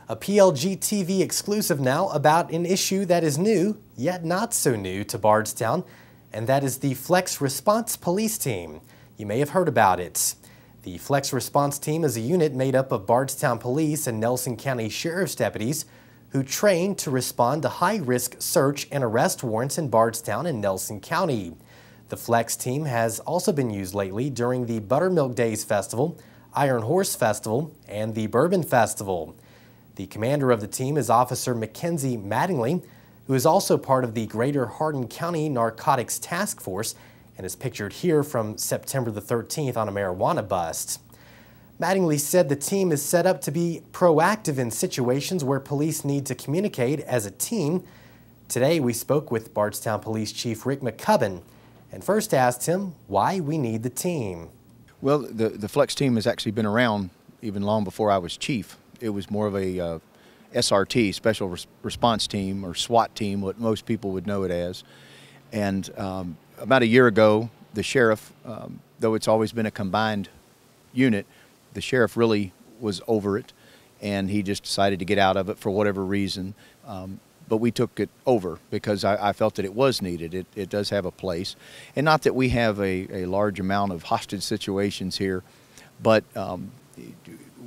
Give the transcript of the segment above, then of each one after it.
A PLG TV exclusive now about an issue that is new, yet not so new to Bardstown, and that is the Flex Response Police Team. You may have heard about it. The Flex Response Team is a unit made up of Bardstown Police and Nelson County Sheriff's deputies who train to respond to high-risk search and arrest warrants in Bardstown and Nelson County. The Flex Team has also been used lately during the Buttermilk Days Festival, Iron Horse Festival, and the Bourbon Festival. The commander of the team is Officer Mackenzie Mattingly, who is also part of the Greater Hardin County Narcotics Task Force and is pictured here from September the 13th on a marijuana bust. Mattingly said the team is set up to be proactive in situations where police need to communicate as a team. Today we spoke with Bardstown Police Chief Rick McCubbin and first asked him why we need the team. Well, the Flex team has actually been around even long before I was chief. It was more of a SRT, Special Response Team, or SWAT team, what most people would know it as. And about a year ago, the sheriff, though it's always been a combined unit, the sheriff really was over it, and he just decided to get out of it for whatever reason. But we took it over because I felt that it was needed. It does have a place. And not that we have a large amount of hostage situations here, but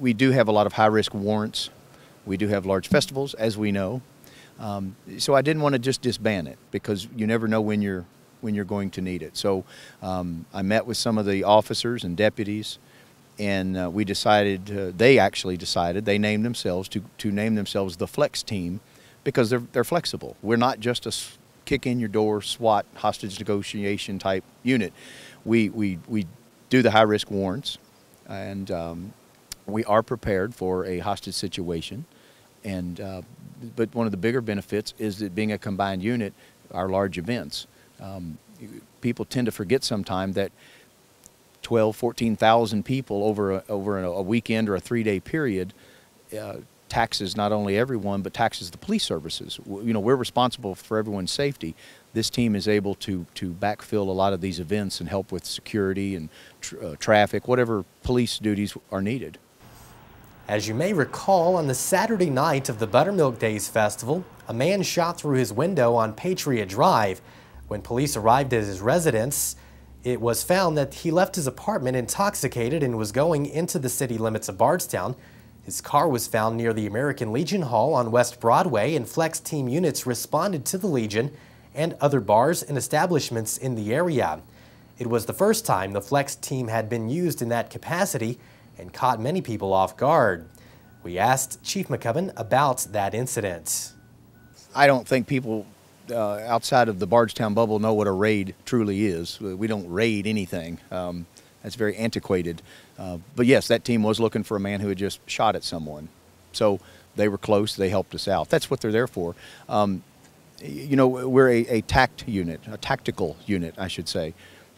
we do have a lot of high-risk warrants. We do have large festivals, as we know. So I didn't want to just disband it because you never know when you're going to need it. So I met with some of the officers and deputies, and we decided, they actually decided, they named themselves to name themselves the Flex Team because they're flexible. We're not just a kick-in-your-door SWAT hostage negotiation type unit. We do the high-risk warrants, and we are prepared for a hostage situation, and but one of the bigger benefits is that being a combined unit, our large events. People tend to forget sometimes that 12, 14,000 people over a weekend or a 3-day period taxes not only everyone, but taxes the police services. You know, we're responsible for everyone's safety. This team is able to backfill a lot of these events and help with security and traffic, whatever police duties are needed. As you may recall, on the Saturday night of the Buttermilk Days Festival, a man shot through his window on Patriot Drive. When police arrived at his residence, it was found that he left his apartment intoxicated and was going into the city limits of Bardstown. His car was found near the American Legion Hall on West Broadway, and Flex Team units responded to the Legion and other bars and establishments in the area. It was the first time the Flex Team had been used in that capacity and caught many people off guard. We asked Chief McCubbin about that incident. I don't think people outside of the Bardstown bubble know what a raid truly is. We don't raid anything. That's very antiquated. But yes, that team was looking for a man who had just shot at someone. So they were close, they helped us out. That's what they're there for. You know, we're a TACT unit, a tactical unit, I should say.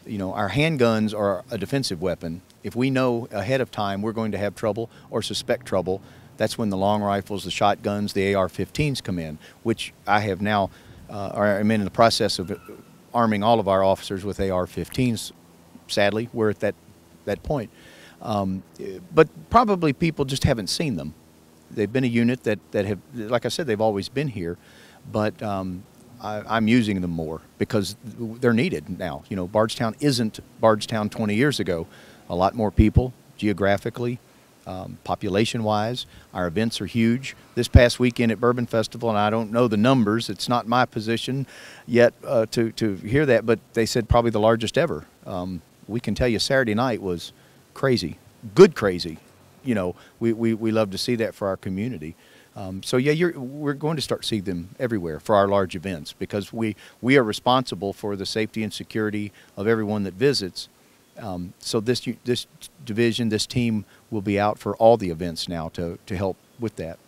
You know, our handguns are a defensive weapon. If we know ahead of time we're going to have trouble or suspect trouble, that's when the long rifles, the shotguns, the AR-15s come in, which I have now, I'm in the process of arming all of our officers with AR-15s. Sadly, we're at that point. But probably people just haven't seen them. They've been a unit that have, like I said, they've always been here, but I'm using them more because they're needed now. You know, Bardstown isn't Bardstown 20 years ago. A lot more people geographically, population-wise. Our events are huge. This past weekend at Bourbon Festival, and I don't know the numbers, it's not my position yet to hear that, but they said probably the largest ever. We can tell you Saturday night was crazy, good crazy. You know, we love to see that for our community. So yeah, we're going to start seeing them everywhere for our large events because we are responsible for the safety and security of everyone that visits. So this division, this team will be out for all the events now to help with that.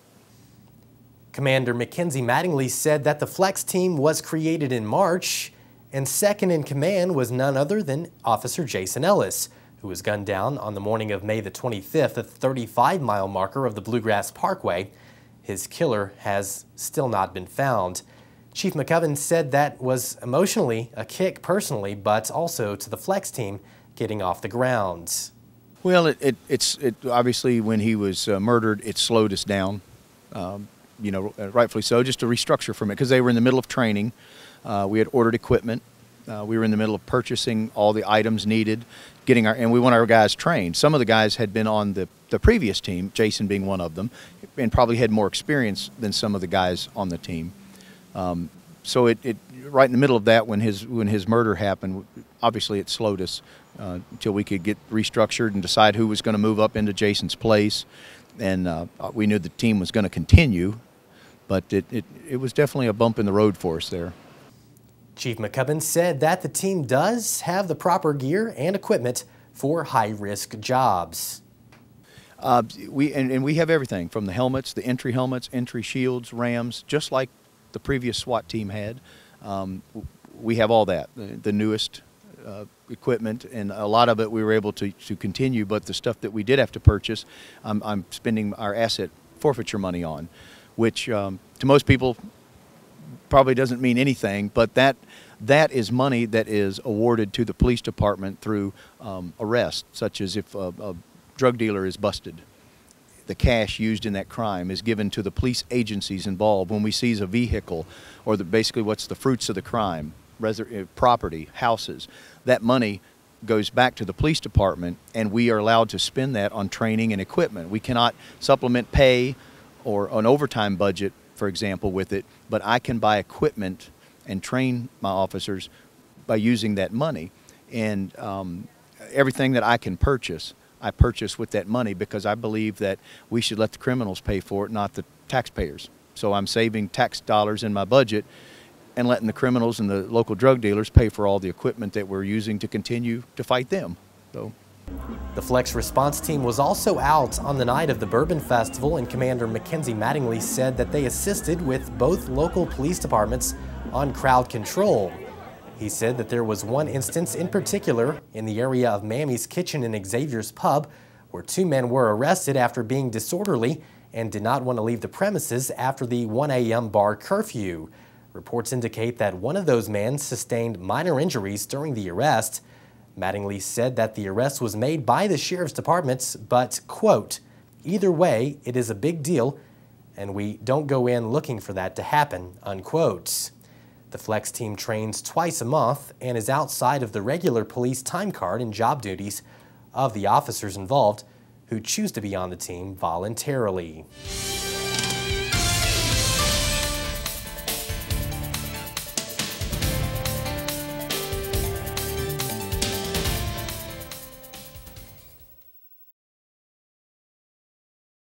Commander Mackenzie Mattingly said that the Flex Team was created in March, and second in command was none other than Officer Jason Ellis, who was gunned down on the morning of May the 25th at the 35-mile marker of the Bluegrass Parkway. His killer has still not been found. Chief McCubbin said that was emotionally a kick personally, but also to the Flex Team getting off the ground. Well, it obviously when he was murdered, it slowed us down. Rightfully so, just to restructure from it, because they were in the middle of training. We had ordered equipment. We were in the middle of purchasing all the items needed, and we want our guys trained. Some of the guys had been on the previous team, Jason being one of them, and probably had more experience than some of the guys on the team. So it right in the middle of that, when his murder happened, obviously it slowed us until we could get restructured and decide who was going to move up into Jason's place. And we knew the team was going to continue, but it was definitely a bump in the road for us there. Chief McCubbin said that the team does have the proper gear and equipment for high-risk jobs. We have everything from the helmets, the entry helmets, entry shields, rams, just like the previous SWAT team had. We have all that, the newest equipment, and a lot of it we were able to continue, but the stuff that we did have to purchase, I'm spending our asset forfeiture money on, which to most people probably doesn't mean anything, but that is money that is awarded to the police department through arrest, such as if a drug dealer is busted. The cash used in that crime is given to the police agencies involved when we seize a vehicle, or basically what's the fruits of the crime, property, houses. That money goes back to the police department, and we are allowed to spend that on training and equipment. We cannot supplement pay or an overtime budget, for example, with it, but I can buy equipment and train my officers by using that money. And everything that I can purchase, I purchase with that money, because I believe that we should let the criminals pay for it, not the taxpayers. So I'm saving tax dollars in my budget and letting the criminals and the local drug dealers pay for all the equipment that we're using to continue to fight them. So. The Flex Response Team was also out on the night of the Bourbon Festival, and Commander Mackenzie Mattingly said that they assisted with both local police departments on crowd control. He said that there was one instance in particular in the area of Mammy's Kitchen and Xavier's Pub where two men were arrested after being disorderly and did not want to leave the premises after the 1 a.m. bar curfew. Reports indicate that one of those men sustained minor injuries during the arrest. Mattingly said that the arrest was made by the sheriff's departments, but, quote, "Either way, it is a big deal, and we don't go in looking for that to happen," unquote. The Flex team trains twice a month and is outside of the regular police time card and job duties of the officers involved who choose to be on the team voluntarily.